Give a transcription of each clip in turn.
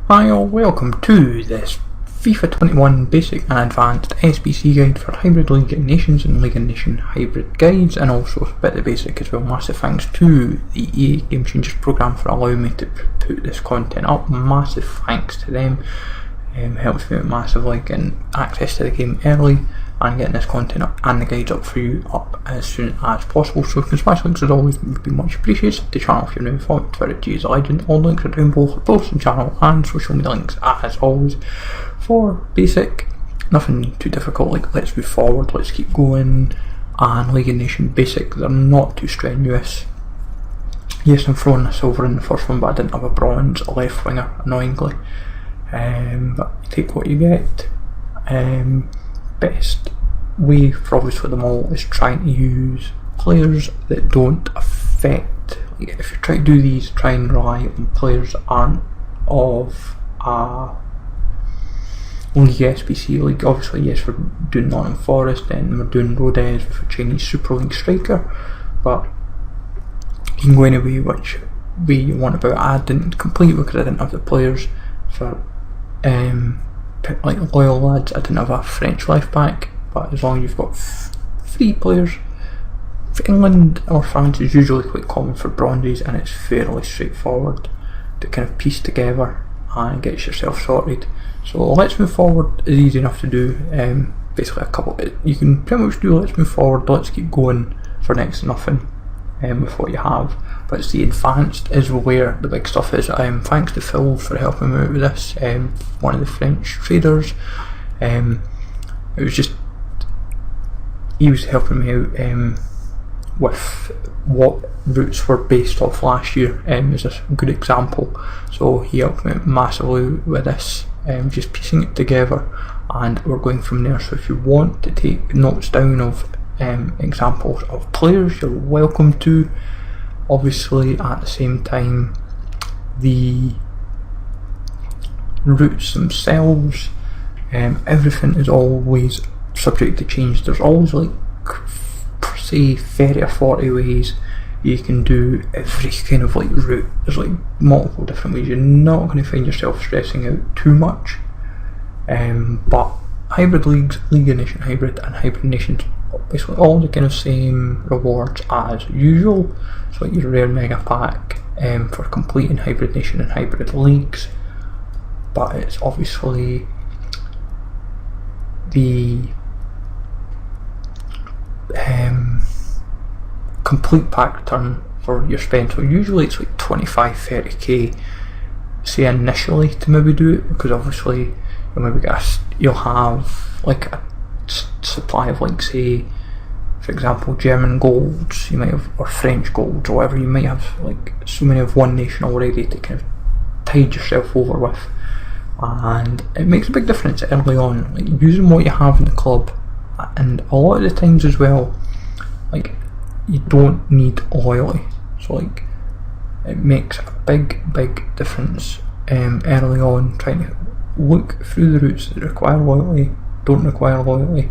Hi all, welcome to this FIFA 21 Basic and Advanced SBC guide for Hybrid League of Nations and League of Nation Hybrid guides, and also a bit of the basic as well. Massive thanks to the EA Gamechangers Program for allowing me to put this content up. Massive thanks to them. Helps me out massively getting access to the game early and getting this content up and the guides up for you up as soon as possible. So if you can smash links as always, would be much appreciated. The channel if you're new, follow Twitter, EA Legend. All links are down below for both the channel and social media links as always. For basic, nothing too difficult, like let's move forward, let's keep going, and League of Nation basic, they're not too strenuous. Yes, I'm throwing a silver in the first one, but I didn't have a bronze left winger, annoyingly. But you take what you get. Best way for obviously them all is trying to use players that don't affect, like if you try to do these, try and rely on players that aren't of a League SBC. Like obviously yes, we're doing Nottingham Forest and we're doing Rodez with a Chinese Super League striker, but you can go any way which way you want about it. I didn't complete because I didn't have the players for like loyal lads. I didn't have a French left back, but as long as you've got 3 players, for England or France is usually quite common for bronzes, and it's fairly straightforward to kind of piece together and get yourself sorted. So let's move forward is easy enough to do. Basically a couple, you can pretty much do let's move forward, let's keep going for next to nothing with what you have. But it's the advanced is where the big stuff is. Thanks to Phil for helping me out with this, one of the French traders. It was just, he was helping me out with what routes were based off last year, is a good example. So he helped me out massively with this, just piecing it together, and we're going from there. So if you want to take notes down of examples of players, you're welcome to. Obviously at the same time, the routes themselves, everything is always subject to change. There's always like say 30 or 40 ways you can do every kind of like route. There's like multiple different ways. You're not going to find yourself stressing out too much, but hybrid leagues, League of Nation Hybrid and Hybrid Nations, basically all the kind of same rewards as usual. So like your rare mega pack for completing Hybrid Nation and Hybrid Leagues, but it's obviously the complete pack return for your spend. So usually it's like 25-30k say initially to maybe do it, because obviously you'll have like a supply of like say for example German golds, you might have, or French golds or whatever, you might have like so many of one nation already to kind of tide yourself over with, and it makes a big difference early on, like using what you have in the club. And a lot of the times as well, like you don't need loyalty, so like it makes a big difference early on, trying to look through the routes that require loyalty, don't require loyalty,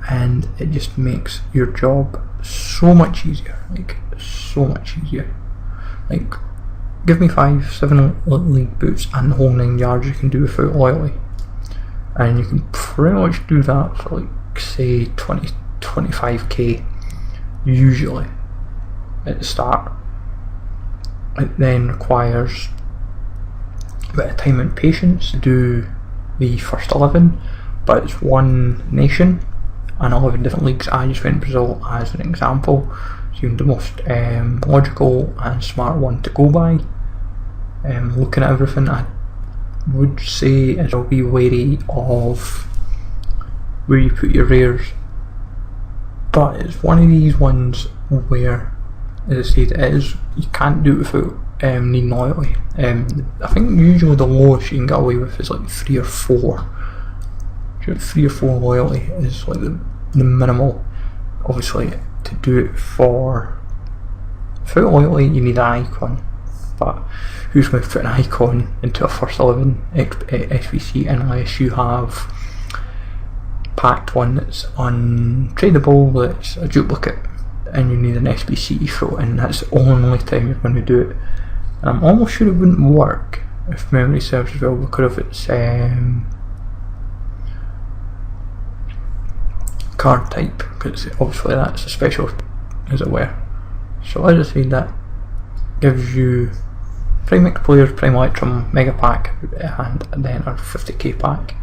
and it just makes your job so much easier, like so much easier. Like give me 5-7 league boots and the whole 9 yards you can do without loyalty, and you can pretty much do that for like say 20-25k usually at the start. It then requires a bit of time and patience to do the first 11, but it's one nation and 11 different leagues. I just went Brazil as an example, so the most logical and smart one to go by. Looking at everything, I would say is I'll be wary of where you put your rares, but it's one of these ones where, as I said, it is, you can't do it without needing loyalty. I think usually the lowest you can get away with is like 3 or 4. 3 or 4 loyalty is like the minimal. Obviously to do it for without loyalty you need an icon, but who's going to put an icon into a first 11 SBC unless you have packed one that's untradeable, that's a duplicate, and you need an SBC throw in? That's the only time you're going to do it. And I'm almost sure it wouldn't work if memory serves as well, because of its card type, because obviously that's a special, as it were. So as I said, that gives you Prime Mix Players, Prime Electrum Mega Pack, and then a 50k pack.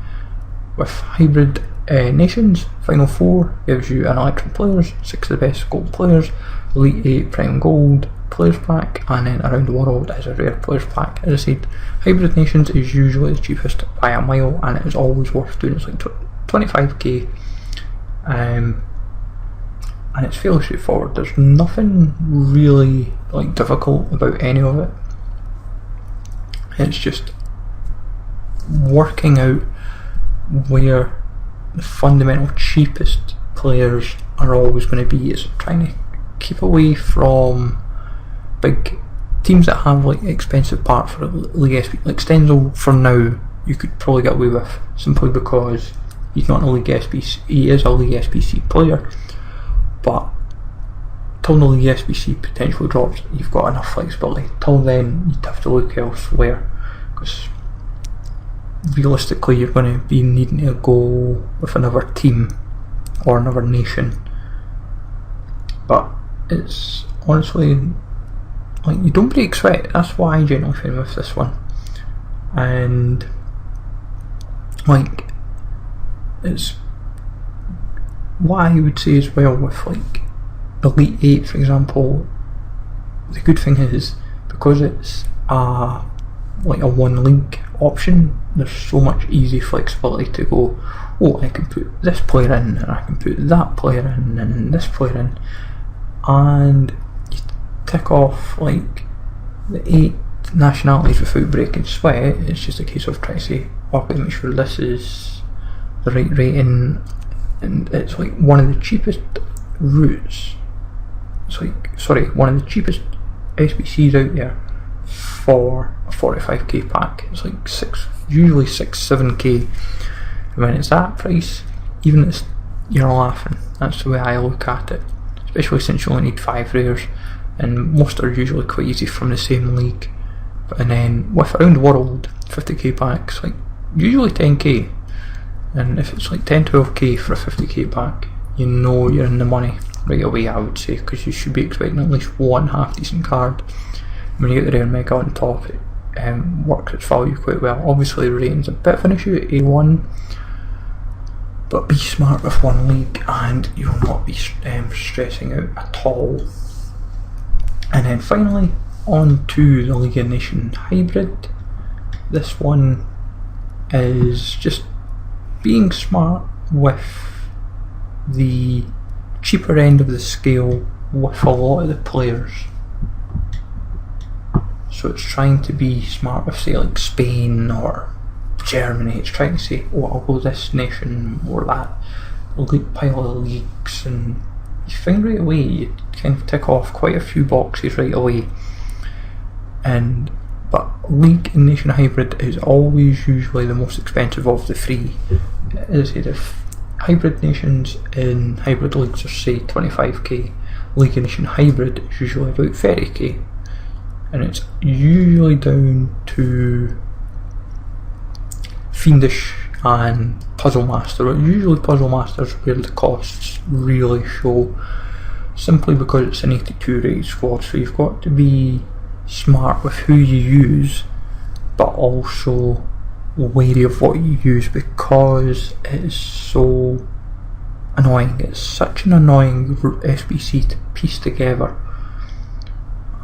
With Hybrid Nations, Final 4 gives you an Electrum Players, 6 of the best gold players, Elite 8 Prime Gold Players Pack, and then Around the World is a rare Players Pack. As I said, Hybrid Nations is usually the cheapest by a mile, and it is always worth doing. It's like 25k, and it's fairly straightforward. There's nothing really like difficult about any of it. It's just working out where the fundamental cheapest players are always going to be. It's trying to keep away from big teams that have like expensive parts for League SBC. Like Stenzel, for now, you could probably get away with, simply because he's not a League SBC. He is a League SBC player, but till the League SBC potentially drops, you've got enough flexibility. Till then, you'd have to look elsewhere, because realistically you're going to be needing to go with another team or another nation. But it's honestly, like, you don't break sweat. That's why I generally find with this one. And like, it's what I would say as well with like Elite 8, for example. The good thing is, because it's like a one league option, there's so much easy flexibility to go, oh, I can put this player in, and I can put that player in, and this player in, and you tick off like the 8 nationalities without breaking sweat. It's just a case of trying to say, oh, I've got to make sure this is the right rating, and it's like one of the cheapest routes. It's like, sorry, one of the cheapest SBCs out there for a 45k pack. It's like usually 6-7k, and when it's that price, even it's, you're laughing. That's the way I look at it, especially since you only need 5 rares, and most are usually quite easy from the same league. And then with Around the World 50k packs, like usually 10k, and if it's like 10-12k for a 50k pack, you know you're in the money right away, I would say, because you should be expecting at least one half decent card. When you get the rare mega on top, it works its value quite well. Obviously the rating's a bit of an issue at A1, but be smart with one league and you will not be stressing out at all. And then finally, on to the League of Nations Hybrid. This one is just being smart with the cheaper end of the scale with a lot of the players. So it's trying to be smart with, say, like Spain or Germany. It's trying to say, oh, I'll go this nation or that elite pile of leagues, and you find right away you kind of tick off quite a few boxes right away. But League and Nation Hybrid is always usually the most expensive of the three. As I said, if Hybrid Nations in Hybrid Leagues are say 25k, League and Nation Hybrid is usually about 30k. And it's usually down to Fiendish and Puzzle Master. Usually Puzzle Master's where the costs really show, simply because it's an 82 rated squad, so you've got to be smart with who you use, but also wary of what you use, because it is so annoying. It's such an annoying SBC to piece together.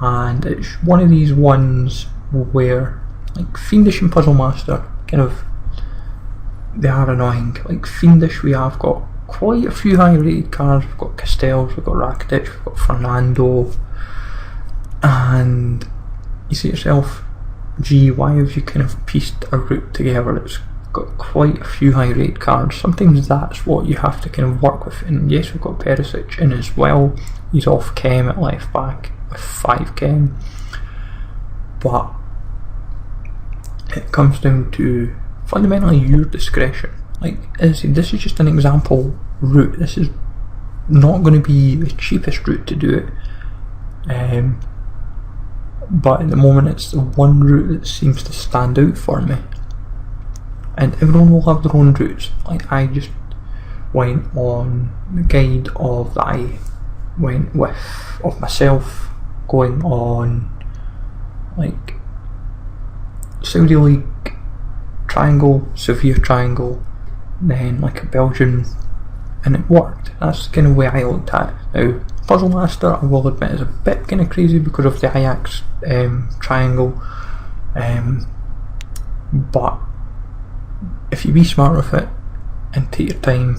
And it's one of these ones where, like, Fiendish and Puzzle Master, kind of, they are annoying. Like Fiendish, we have got quite a few high rated cards. We've got Castells, we've got Rakitic, we've got Fernando, and you say to yourself, gee, why have you kind of pieced a route together that's got quite a few high rated cards? Sometimes that's what you have to kind of work with. And yes, we've got Perisic in as well. He's off chem at left back with 5 chem, but it comes down to fundamentally your discretion. Like, as I said, this is just an example route. This is not going to be the cheapest route to do it, but at the moment it's the one route that seems to stand out for me. And everyone will have their own routes. Like, I just went on the guide of that I went with, of myself going on like Saudi League triangle, Severe triangle, then like a Belgian, and it worked. That's the kind of way I looked at it. Now, Puzzle Master, I will admit, is a bit kind of crazy because of the Ajax triangle, but if you be smart with it and take your time,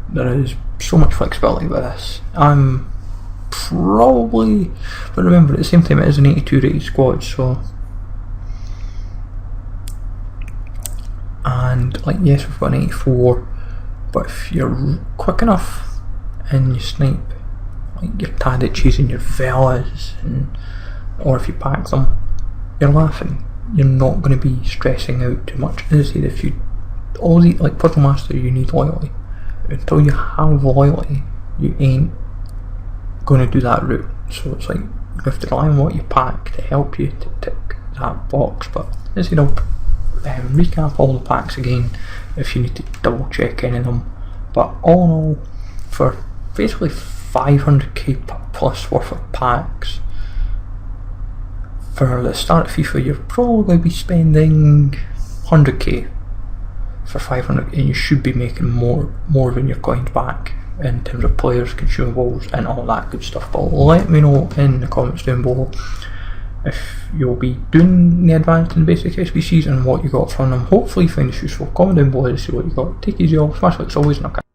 there is so much flexibility with this. I'm probably, but remember at the same time it is an 82 rated squad, so, and like yes, we've got an 84, but if you're quick enough and you snipe like your Tadic's and your Velas, or if you pack them, you're laughing. You're not going to be stressing out too much. As I said, if you all the like Puzzle Master, you need loyalty. Until you have loyalty, you ain't going to do that route. So it's like you have to rely on what you pack to help you to tick that box. But as you know, recap all the packs again if you need to double check any of them. But all in all, for basically 500k plus worth of packs, for the start of FIFA, you're probably going to be spending 100k for 500, and you should be making more than your coins back in terms of players, consumables, and all that good stuff. But let me know in the comments down below if you'll be doing the advanced and basic SBCs and what you got from them. Hopefully you find this useful. Comment down below to see what you got. Take it easy, all. Smash like always, and I'll catch you.